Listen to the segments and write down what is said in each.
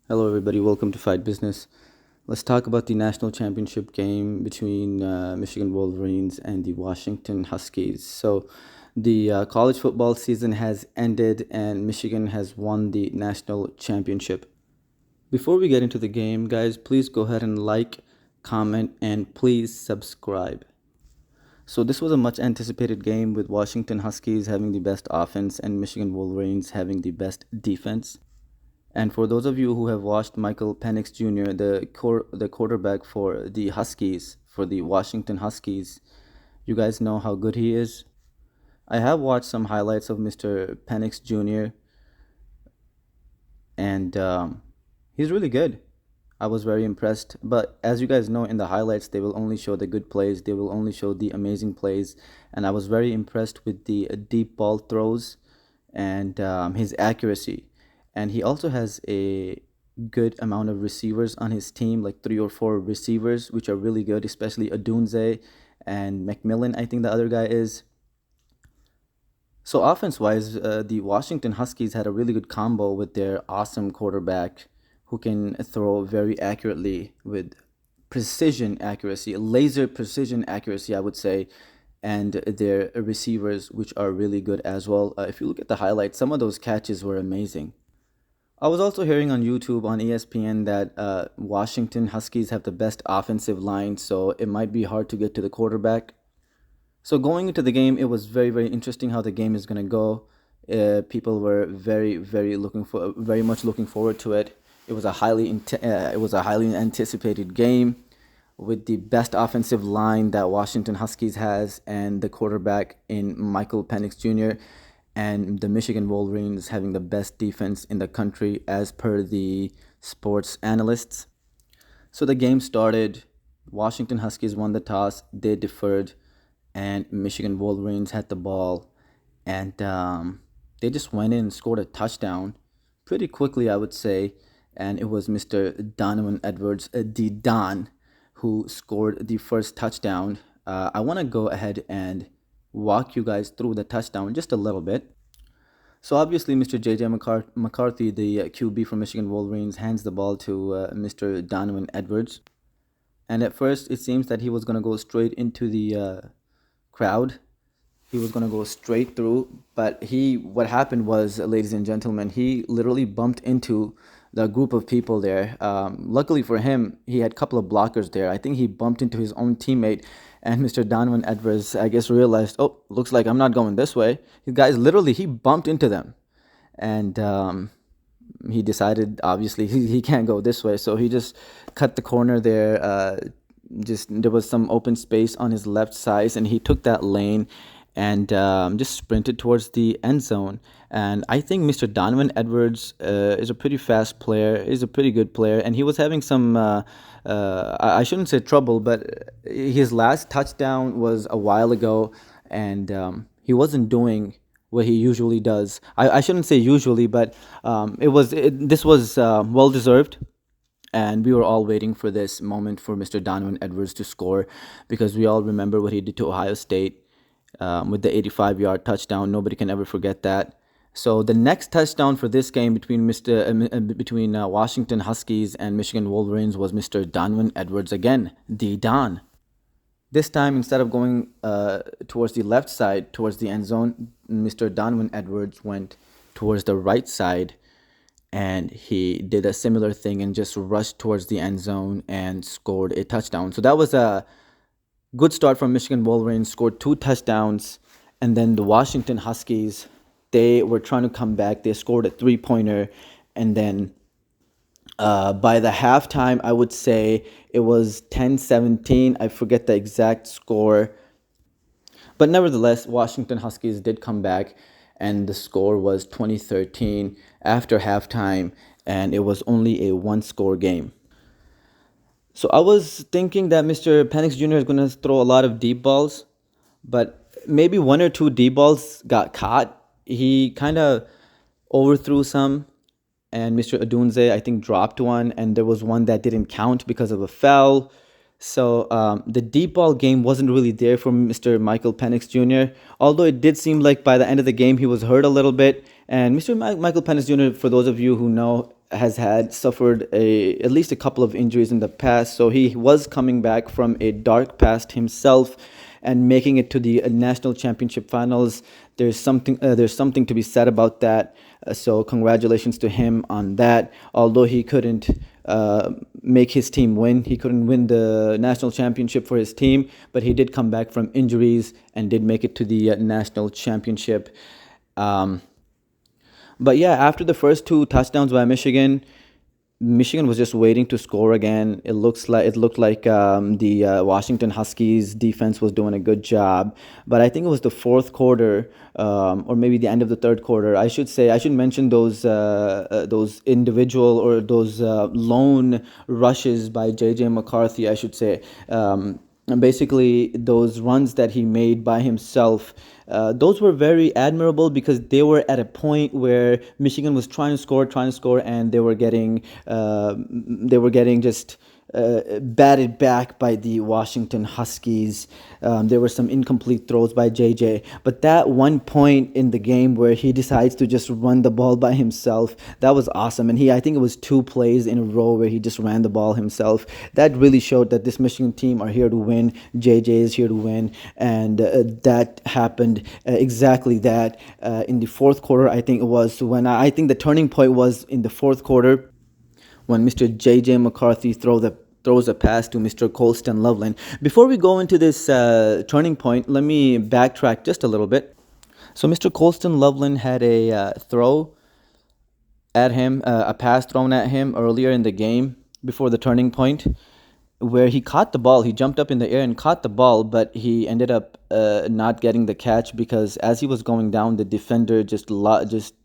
Hello, everybody. Welcome to Fight Business. Let's talk about the national championship game between Michigan Wolverines and the Washington Huskies. The college football season has ended, and Michigan has won the national championship. Before we get into the game, guys, please go ahead and like, comment, and please subscribe. So, this was a much anticipated game with Washington Huskies having the best offense and Michigan Wolverines having the best defense. And for those of you who have watched Michael Penix Jr., the quarterback for the Huskies, for the Washington Huskies, you guys know how good he is. I have watched some highlights of Mr. Penix Jr., and he's really good. I was very impressed. But as you guys know, in the highlights, they will only show the good plays, they will only show the amazing plays. And I was very impressed with the deep ball throws and his accuracy. And he also has a good amount of receivers on his team, like three or four receivers, which are really good, especially Adunze and McMillan, I think the other guy is. So offense-wise, the Washington Huskies had a really good combo with their awesome quarterback who can throw very accurately with precision accuracy, laser precision accuracy, I would say, and their receivers, which are really good as well. If you look at the highlights, some of those catches were amazing. I was also hearing on YouTube on ESPN that Washington Huskies have the best offensive line, so it might be hard to get to the quarterback. So going into the game, it was very, very interesting how the game is going to go. People were very much looking forward to it. It was a highly anticipated game with the best offensive line that Washington Huskies has, and the quarterback in Michael Penix Jr., and the Michigan Wolverines having the best defense in the country as per the sports analysts. So the game started. Washington Huskies won the toss. They deferred, and Michigan Wolverines had the ball, and they just went in and scored a touchdown pretty quickly, I would say. And it was Mr. Donovan Edwards, the Don, who scored the first touchdown. I want to go ahead and walk you guys through the touchdown just a little bit. So obviously, Mr. J.J. McCarthy, the QB from Michigan Wolverines, hands the ball to Mr. Donovan Edwards. And at first, it seems that he was going to go straight into the crowd. He was going to go straight through. But what happened was, ladies and gentlemen, he literally bumped into the group of people there. Luckily for him, he had a couple of blockers there. I think he bumped into his own teammate, and Mr. Donovan Edwards, I guess, realized, oh, looks like I'm not going this way. You guys, literally, he bumped into them, and he decided, obviously, he can't go this way, so he just cut the corner there. Just there was some open space on his left side, and he took that lane and just sprinted towards the end zone. And I think Mr. Donovan Edwards is a pretty fast player. He's a pretty good player, and he was having some. I shouldn't say trouble, but his last touchdown was a while ago, and he wasn't doing what he usually does. I shouldn't say usually, but this was well deserved. And we were all waiting for this moment for Mr. Donovan Edwards to score, because we all remember what he did to Ohio State with the 85-yard touchdown. Nobody can ever forget that. So the next touchdown for this game between Washington Huskies and Michigan Wolverines was Mr. Donovan Edwards again, the Don. This time, instead of going towards the left side, towards the end zone, Mr. Donovan Edwards went towards the right side, and he did a similar thing and just rushed towards the end zone and scored a touchdown. So that was a good start from Michigan Wolverines, scored two touchdowns, and then the Washington Huskies, they were trying to come back. They scored a three-pointer, and then by the halftime, I would say it was 10-17. I forget the exact score. But nevertheless, Washington Huskies did come back, and the score was 2013 after halftime, and it was only a one-score game. So I was thinking that Mr. Penix Jr. is going to throw a lot of deep balls, but maybe one or two deep balls got caught. He kind of overthrew some, and Mr. Adunze, I think, dropped one, and there was one that didn't count because of a foul. So the deep ball game wasn't really there for Mr. Michael Penix Jr., although it did seem like by the end of the game he was hurt a little bit. And Mr. Michael Penix Jr., for those of you who know, has had suffered at least a couple of injuries in the past, so he was coming back from a dark past himself and making it to the national championship finals. There's something to be said about that. So congratulations to him on that. Although he couldn't make his team win, he couldn't win the national championship for his team, but he did come back from injuries and did make it to the national championship. Um, but yeah, after the first two touchdowns by Michigan was just waiting to score again. It looked like the Washington Huskies defense was doing a good job, but I think it was the fourth quarter, or maybe the end of the third quarter. I should mention those individual or those lone rushes by J.J. McCarthy. I should say. And basically, those runs that he made by himself, those were very admirable because they were at a point where Michigan was trying to score, and they were getting just batted back by the Washington Huskies. There were some incomplete throws by JJ, but that one point in the game where he decides to just run the ball by himself, that was awesome. And I think it was two plays in a row where he just ran the ball himself. That really showed that this Michigan team are here to win. JJ is here to win, and that happened exactly that in the fourth quarter. I think it was when I think the turning point was in the fourth quarter when Mr. J.J. McCarthy throws a pass to Mr. Colston Loveland. Before we go into this turning point, let me backtrack just a little bit. So Mr. Colston Loveland had a throw at him, a pass thrown at him earlier in the game before the turning point, where he caught the ball. He jumped up in the air and caught the ball, but he ended up not getting the catch because as he was going down, the defender just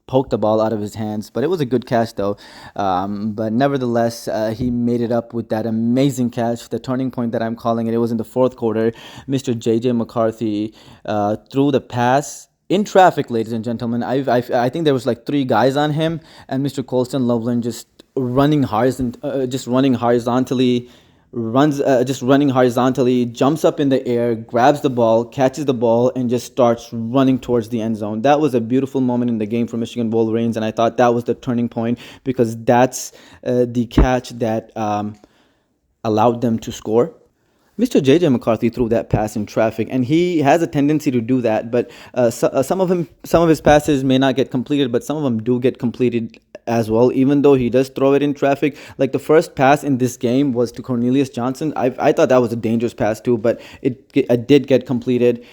poked the ball out of his hands. But it was a good catch, though. But nevertheless, he made it up with that amazing catch, the turning point that I'm calling it. It was in the fourth quarter. Mr. J.J. McCarthy threw the pass in traffic, ladies and gentlemen. I think there was like three guys on him, and Mr. Colston Loveland just running horizontally, jumps up in the air, grabs the ball, catches the ball, and just starts running towards the end zone. That was a beautiful moment in the game for Michigan Wolverines, and I thought that was the turning point because that's the catch that allowed them to score. Mr. J.J. McCarthy threw that pass in traffic, and he has a tendency to do that. But some of his passes may not get completed, but some of them do get completed as well. Even though he does throw it in traffic, like the first pass in this game was to Cornelius Johnson. I thought that was a dangerous pass too, but it did get completed.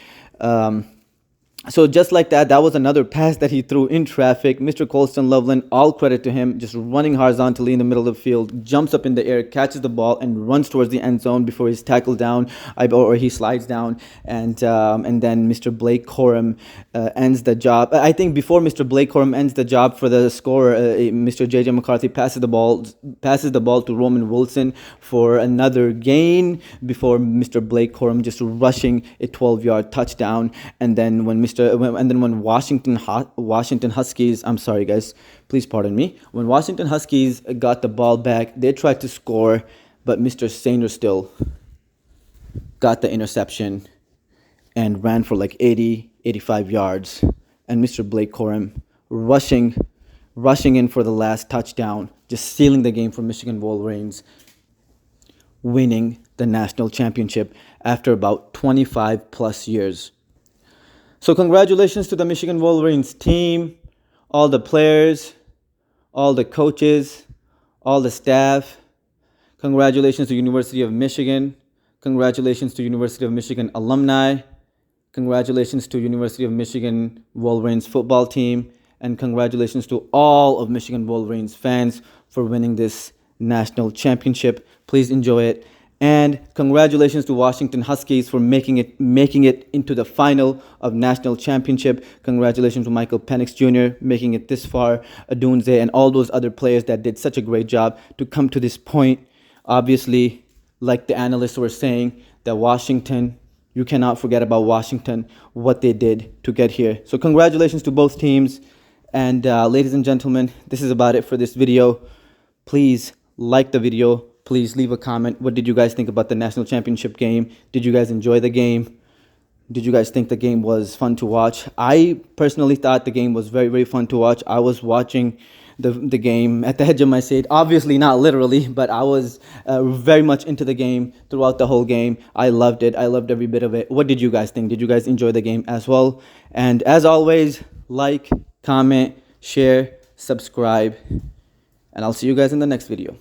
So just like that, that was another pass that he threw in traffic. Mr. Colston Loveland, all credit to him, just running horizontally in the middle of the field, jumps up in the air, catches the ball, and runs towards the end zone before he's tackled down, or he slides down, and then Mr. Blake Corum ends the job. I think before Mr. Blake Corum ends the job for the score, Mr. J.J. McCarthy passes the ball to Roman Wilson for another gain before Mr. Blake Corum just rushing a 12-yard touchdown, and then when Washington Huskies, I'm sorry guys, please pardon me. When Washington Huskies got the ball back, they tried to score, but Mr. Sainer still got the interception and ran for like 85 yards. And Mr. Blake Corum rushing in for the last touchdown, just sealing the game for Michigan Wolverines, winning the national championship after about 25 plus years. So congratulations to the Michigan Wolverines team, all the players, all the coaches, all the staff. Congratulations to University of Michigan. Congratulations to University of Michigan alumni. Congratulations to University of Michigan Wolverines football team. And congratulations to all of Michigan Wolverines fans for winning this national championship. Please enjoy it. And congratulations to Washington Huskies for making it into the final of national championship. Congratulations to Michael Penix Jr. making it this far, Adunze, and all those other players that did such a great job to come to this point. Obviously, like the analysts were saying, that Washington, you cannot forget about Washington, what they did to get here. So congratulations to both teams. And ladies and gentlemen, this is about it for this video. Please like the video. Please leave a comment. What did you guys think about the national championship game? Did you guys enjoy the game? Did you guys think the game was fun to watch? I personally thought the game was very, very fun to watch. I was watching the game at the edge of my seat. Obviously not literally, but I was very much into the game throughout the whole game. I loved it. I loved every bit of it. What did you guys think? Did you guys enjoy the game as well? And as always, like, comment, share, subscribe, and I'll see you guys in the next video.